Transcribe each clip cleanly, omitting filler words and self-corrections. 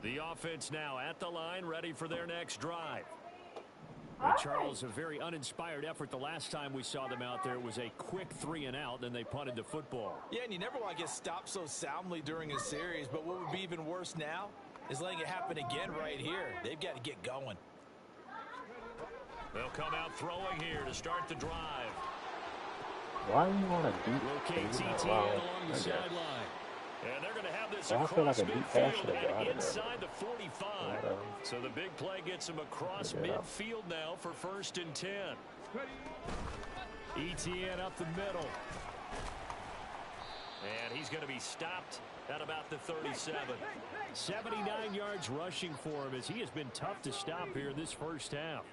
The offense now at the line, ready for their next drive. Well, Charles, a very uninspired effort the last time we saw them out there. It was a quick 3-and-out, then they punted the football. Yeah, and you never want to get stopped so soundly during a series, but what would be even worse now is letting it happen again right here. They've got to get going. They'll come out throwing here to start the drive. Why do you want to deep? Rotate TTN along the sideline. And they're going to have this I feel like across a deep pass should midfield have got and it inside the 45. So the big play gets him across midfield now for 1st and 10. ETN up the middle. And he's going to be stopped at about the 37. 79 yards rushing for him as he has been tough to stop here this first half.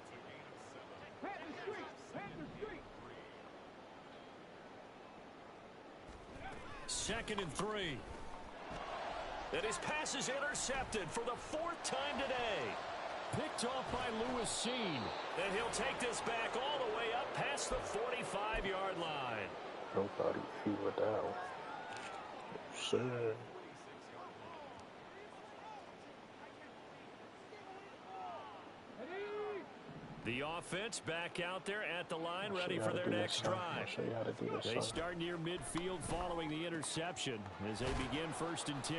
Second and 3. And his pass is intercepted for the 4th time today. Picked off by Lewis Seen. And he'll take this back all the way up past the 45-yard line. Nobody feel it out. Sir. The offense back out there at the line, ready for their next drive. They start near midfield following the interception as they begin 1st and 10.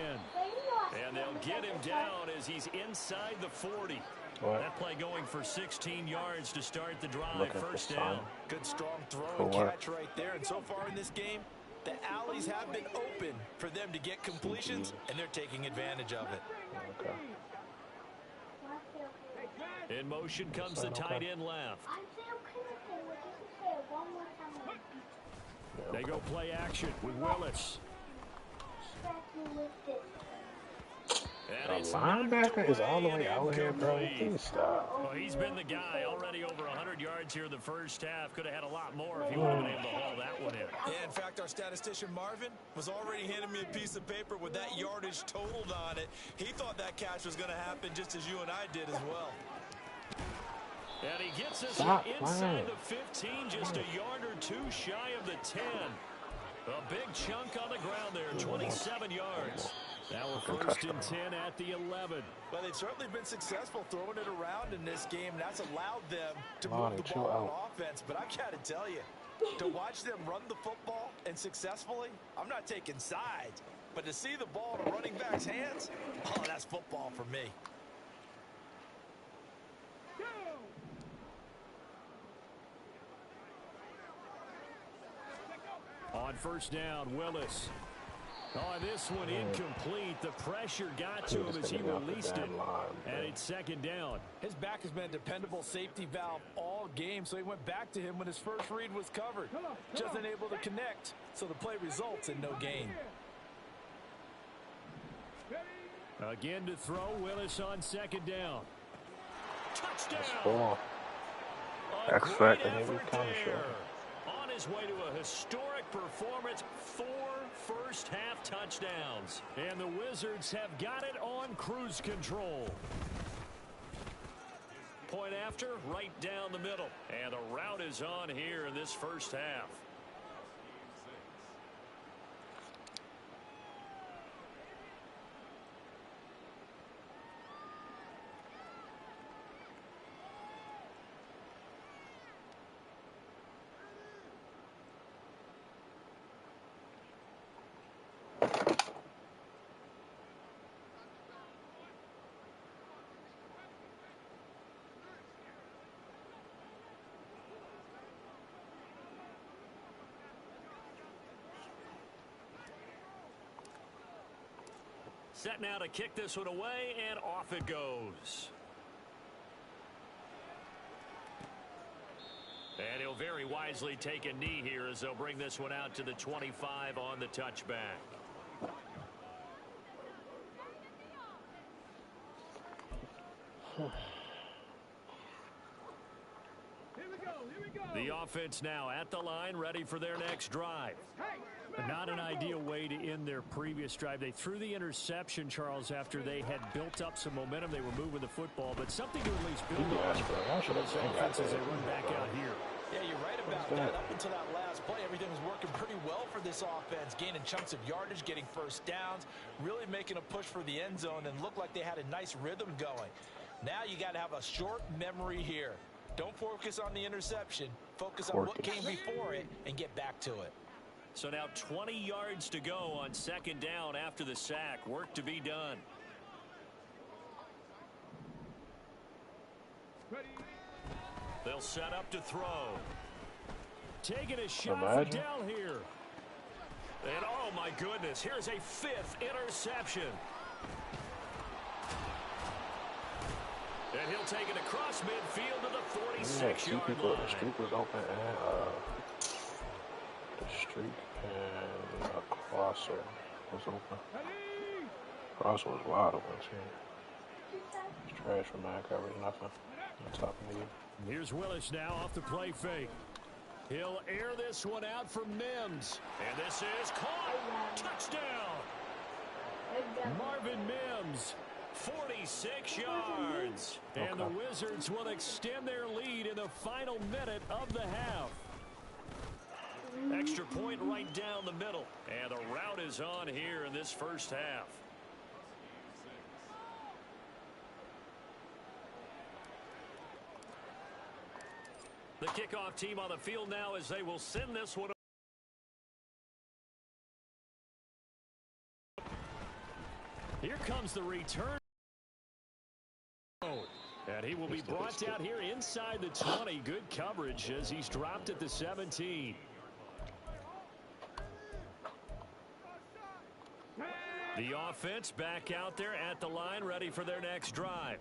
And they'll get him down as he's inside the 40. That play going for 16 yards to start the drive. 1st down. Good strong throw and catch right there. And so far in this game, the alleys have been open for them to get completions, and they're taking advantage of it. Okay. In motion comes the tight end left. They go play action with Willis. The linebacker is all the way out here, bro. Please stop. Well, he's been the guy already over 100 yards here in the first half. Could have had a lot more if he would have been able to haul that one in. Yeah, in fact, our statistician Marvin was already handing me a piece of paper with that yardage totaled on it. He thought that catch was going to happen just as you and I did as well. And he gets us inside the 15, just a yard or two shy of the 10. A big chunk on the ground there, 27 yards. Now we're 1st and 10 at the 11. Well, they've certainly been successful throwing it around in this game. That's allowed them to move the ball on offense. But I got to tell you, to watch them run the football and successfully, I'm not taking sides. But to see the ball in a running back's hands, oh, that's football for me. On 1st down, Willis. Oh, this one incomplete. The pressure got to him as he released it. And it's 2nd down. His back has been a dependable safety valve all game, so he went back to him when his first read was covered. Just unable to connect, so the play results in no gain. Again to throw, Willis on 2nd down. Touchdown! Cool. X factor, maybe counter. On his way to a historic performance, 4 first-half touchdowns. And the Wizards have got it on cruise control. Point after, right down the middle. And the route is on here in this first half. Set now to kick this one away, and off it goes. And he'll very wisely take a knee here as they'll bring this one out to the 25 on the touchback. The offense now at the line, ready for their next drive. Not an ideal way to end their previous drive. They threw the interception, Charles, after they had built up some momentum. They were moving the football, but something to at least build on for those offenses they run back out here. Yeah, you're right about that. Up until that last play, everything was working pretty well for this offense, gaining chunks of yardage, getting first downs, really making a push for the end zone, and looked like they had a nice rhythm going. Now you got to have a short memory here. Don't focus on the interception. Focus on what came before it and get back to it. So now 20 yards to go on second down after the sack. Work to be done. They'll set up to throw. Taking a shot for Dell here. And oh my goodness, here's a 5th interception. And he'll take it across midfield to the 46-yard line. The streak was open and the streak and a crosser was open. Crosser was wide open too. It's trash for man coverage, nothing. On top of me. Here's Willis now off the play fake. He'll air this one out for Mims. And this is caught. Touchdown. Marvin Mims, 46 yards. And the Wizards will extend their lead in the final minute of the half. Extra point right down the middle. And the route is on here in this first half. The kickoff team on the field now as they will send this one. Here comes the return. And he will be brought down here inside the 20. Good coverage as he's dropped at the 17. The offense back out there at the line, ready for their next drive.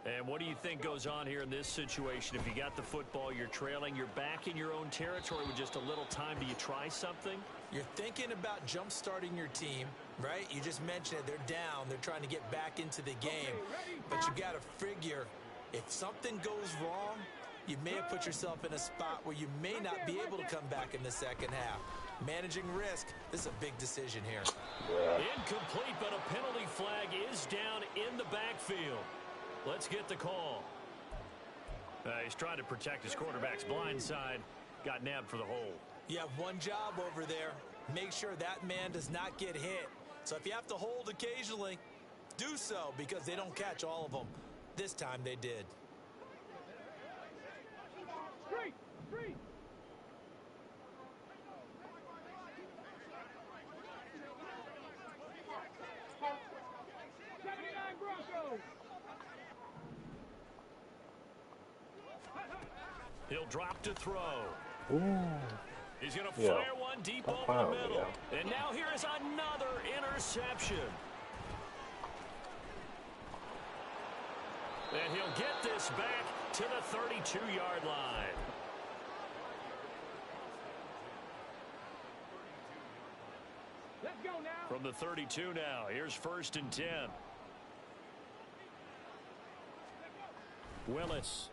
And what do you think goes on here in this situation? If you got the football, you're trailing, you're back in your own territory with just a little time. Do you try something? You're thinking about jump-starting your team, right? You just mentioned it. They're down. They're trying to get back into the game. But you got to figure, if something goes wrong, you may have put yourself in a spot where you may not be able to come back in the second half. Managing risk, this is a big decision here. Incomplete, but a penalty flag is down in the backfield. Let's get the call. He's trying to protect his quarterback's blind side. Got nabbed for the hold. You have one job over there. Make sure that man does not get hit. So if you have to hold occasionally, do so because they don't catch all of them. This time they did. Straight. He'll drop to throw. Ooh. He's going to fire one deep over the middle. And now here is another interception. And he'll get this back to the 32-yard line. Let's go now. From the 32 now, here's 1st and 10. Willis.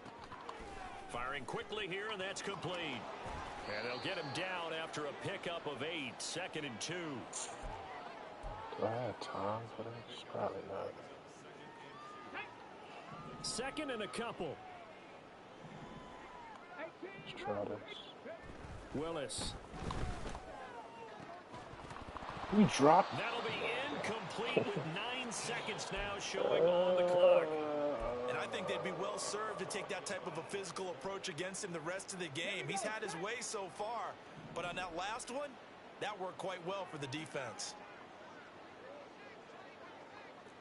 Firing quickly here, and that's complete. And they'll get him down after a pickup of 8, 2nd and 2. Do I have time for this? Probably not. 2nd and a couple. Let's try this. Willis. We dropped. That'll be incomplete with 9 seconds now showing on the clock. And I think they'd be well served to take that type of a physical approach against him the rest of the game. He's had his way so far, but on that last one, that worked quite well for the defense.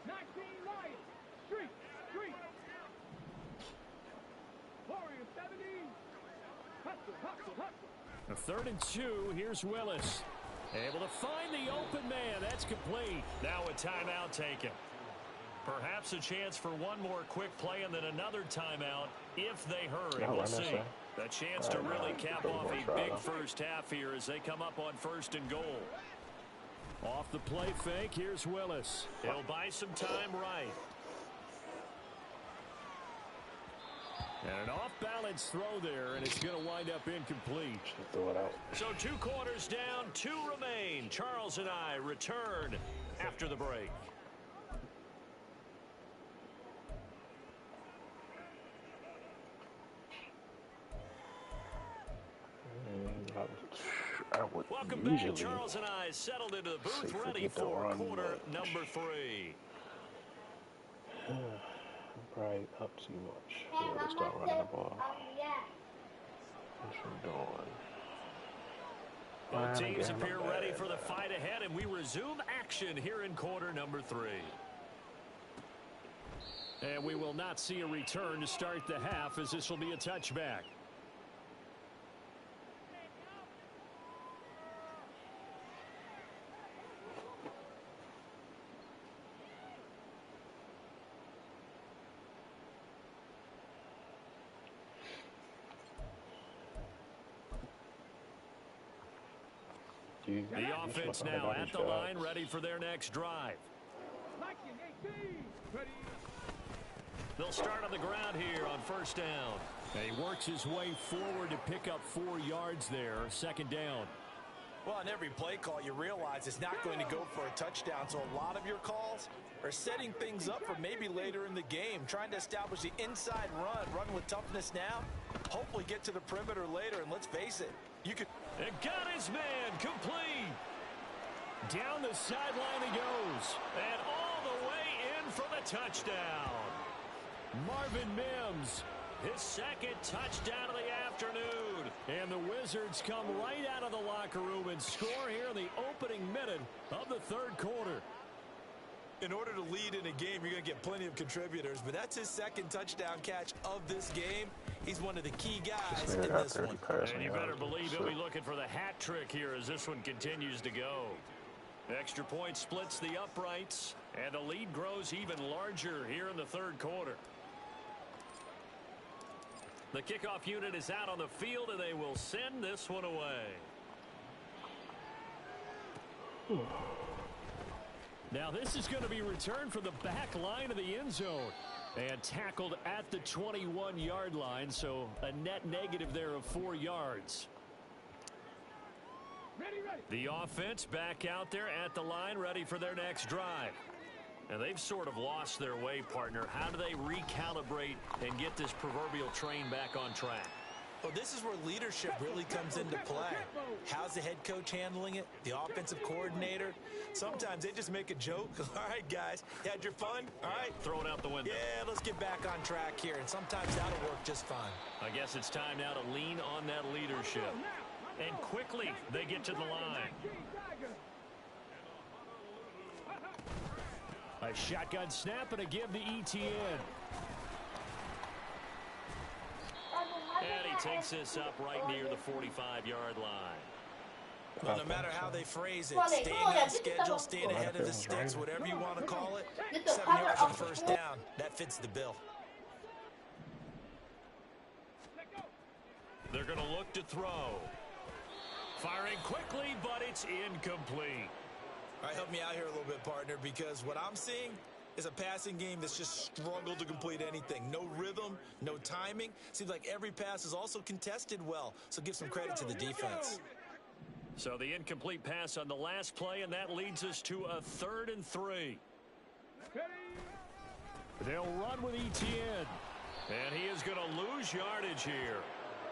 19 right. Street. Warrior 70. Hustle. A 3rd and 2. Here's Willis. Able to find the open man. That's complete. Now a timeout taken. Perhaps a chance for one more quick play and then another timeout if they hurry. We'll see. A chance to really cap off a big first half here as they come up on 1st and goal. Off the play fake, here's Willis. He'll buy some time right. And an off-balance throw there, and it's going to wind up incomplete. Throw it out. So 2 quarters down, 2 remain. Charles and I return after the break. Welcome Usually, back. Charles and I settled into the booth, ready forget to for run quarter much. number 3. Probably up too much. Yeah, let's start running the ball. What's we doing? Both teams appear ready for the fight ahead, and we resume action here in quarter number 3. And we will not see a return to start the half, as this will be a touchback. The offense now at the line, ready for their next drive. They'll start on the ground here on first down. He works his way forward to pick up 4 yards there, second down. Well, on every play call, you realize it's not going to go for a touchdown, so a lot of your calls are setting things up for maybe later in the game, trying to establish the inside run with toughness now, hopefully get to the perimeter later, and let's face it, you could... And got his man complete. Down the sideline he goes, and all the way in for the touchdown. Marvin Mims, his second touchdown of the afternoon. And the Wizards come right out of the locker room and score here in the opening minute of the third quarter. In order to lead in a game, you're going to get plenty of contributors, but that's his second touchdown catch of this game. He's one of the key guys in this one. And you better believe he'll be looking for the hat trick here as this one continues to go. Extra point splits the uprights, and the lead grows even larger here in the third quarter. The kickoff unit is out on the field, and they will send this one away. Now this is going to be returned from the back line of the end zone and tackled at the 21-yard line, so a net negative there of 4 yards. The offense back out there at the line, ready for their next drive. And they've sort of lost their way, partner. How do they recalibrate and get this proverbial train back on track? Well, this is where leadership really comes into play. How's the head coach handling it? The offensive coordinator? Sometimes they just make a joke. All right, guys, you had your fun? All right. Throw it out the window. Yeah, let's get back on track here, and sometimes that'll work just fine. I guess it's time now to lean on that leadership. And quickly, they get to the line. A shotgun snap and a give to ETN. And he takes this up right near the 45-yard line. Well, no matter how they phrase it, staying on schedule, staying ahead of the sticks, whatever you want to call it, 7 yards on first down, that fits the bill. They're going to look to throw. Firing quickly, but it's incomplete. All right, help me out here a little bit, partner, because what I'm seeing is a passing game that's just struggled to complete anything. No rhythm, no timing. Seems like every pass is also contested well, so give some credit to the defense. So the incomplete pass on the last play, and that leads us to a 3rd and 3. They'll run with ETN, and he is going to lose yardage here.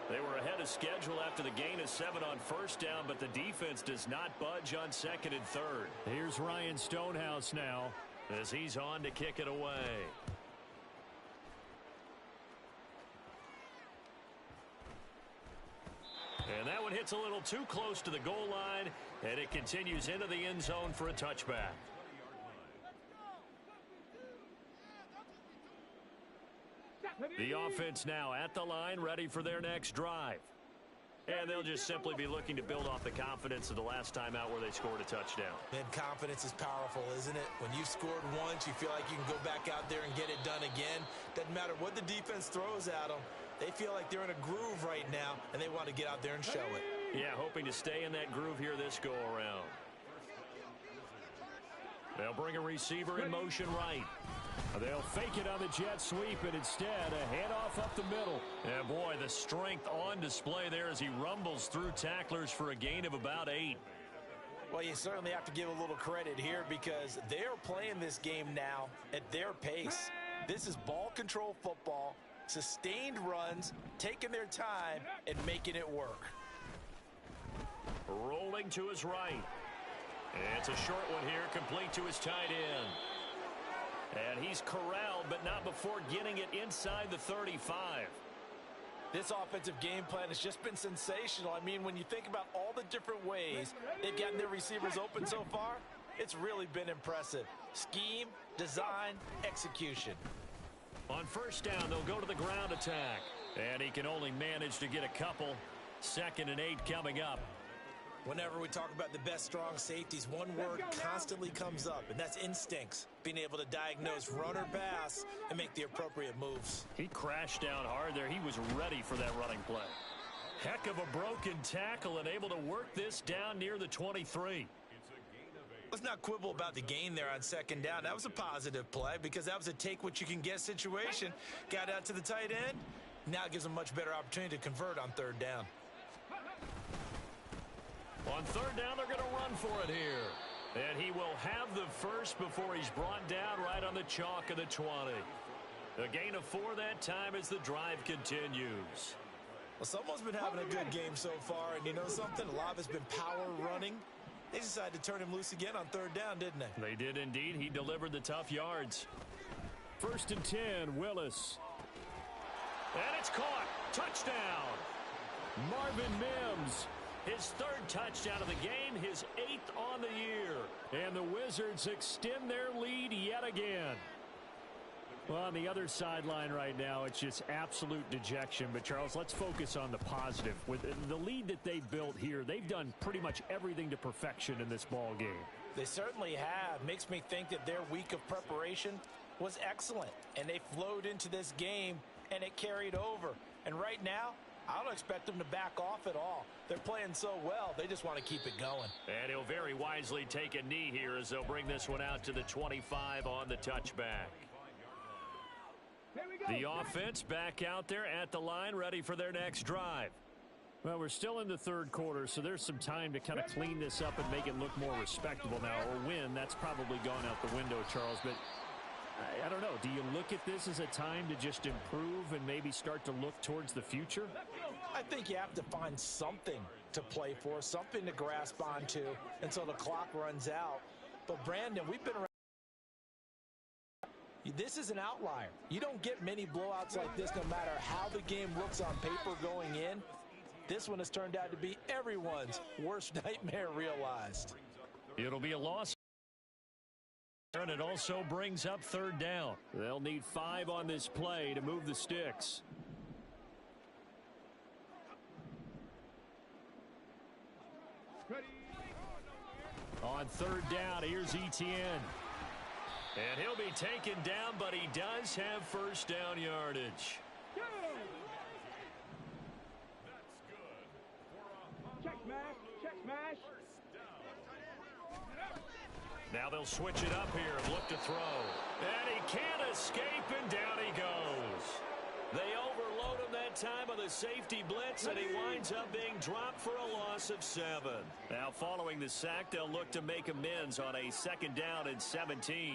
They were ahead of schedule after the gain of 7 on first down, but the defense does not budge on 2nd and 3rd. Here's Ryan Stonehouse now as he's on to kick it away. And that one hits a little too close to the goal line, and it continues into the end zone for a touchback. The offense now at the line, ready for their next drive. And they'll just simply be looking to build off the confidence of the last time out where they scored a touchdown. And confidence is powerful, isn't it? When you've scored once, you feel like you can go back out there and get it done again. Doesn't matter what the defense throws at them. They feel like they're in a groove right now, and they want to get out there and show it. Yeah, hoping to stay in that groove here this go-around. They'll bring a receiver in motion right. They'll fake it on the jet sweep, and instead a handoff up the middle. And boy, the strength on display there as he rumbles through tacklers for a gain of about 8. Well, you certainly have to give a little credit here because they're playing this game now at their pace. This is ball control football, sustained runs, taking their time, and making it work. Rolling to his right. It's a short one here, complete to his tight end. And he's corralled, but not before getting it inside the 35. This offensive game plan has just been sensational. I mean, when you think about all the different ways they've gotten their receivers open so far, it's really been impressive. Scheme, design, execution. On first down, they'll go to the ground attack. And he can only manage to get a couple. 2nd and 8 coming up. Whenever we talk about the best strong safeties, one word constantly comes up, and that's instincts. Being able to diagnose run or pass and make the appropriate moves. He crashed down hard there. He was ready for that running play. Heck of a broken tackle and able to work this down near the 23. Let's not quibble about the gain there on 2nd down. That was a positive play because that was a take-what-you-can-get situation. Got out to the tight end. Now it gives them a much better opportunity to convert on 3rd down. On 3rd down, they're going to run for it here. And he will have the first before he's brought down right on the chalk of the 20. A gain of 4 that time as the drive continues. Well, someone's been having a good game so far, and you know something? A lot of it's been power running. They decided to turn him loose again on 3rd down, didn't they? They did indeed. He delivered the tough yards. 1st and 10, Willis. And it's caught. Touchdown. Marvin Mims. His 3rd touchdown of the game, his 8th on the year. And the Wizards extend their lead yet again. Well, on the other sideline right now, it's just absolute dejection. But, Charles, let's focus on the positive. With the lead that they've built here, they've done pretty much everything to perfection in this ball game. They certainly have. Makes me think that their week of preparation was excellent. And they flowed into this game, and it carried over. And right now, I don't expect them to back off at all. They're playing so well, they just want to keep it going. And he'll very wisely take a knee here as they'll bring this one out to the 25 on the touchback. The offense back out there at the line, ready for their next drive. Well, we're still in the 3rd quarter, so there's some time to kind of clean this up and make it look more respectable now. Or win, that's probably gone out the window, Charles. But I don't know. Do you look at this as a time to just improve and maybe start to look towards the future? I think you have to find something to play for, something to grasp onto until the clock runs out. But, Brandon, we've been around. This is an outlier. You don't get many blowouts like this no matter how the game looks on paper going in. This one has turned out to be everyone's worst nightmare realized. It'll be a loss. And it also brings up 3rd down. They'll need 5 on this play to move the sticks. On 3rd down, here's Etienne. And he'll be taken down, but he does have 1st down yardage. Check smash, check smash. Now they'll switch it up here and look to throw. And he can't escape, and down he goes. They overload him that time on the safety blitz, and he winds up being dropped for a loss of 7. Now following the sack, they'll look to make amends on a 2nd down and 17.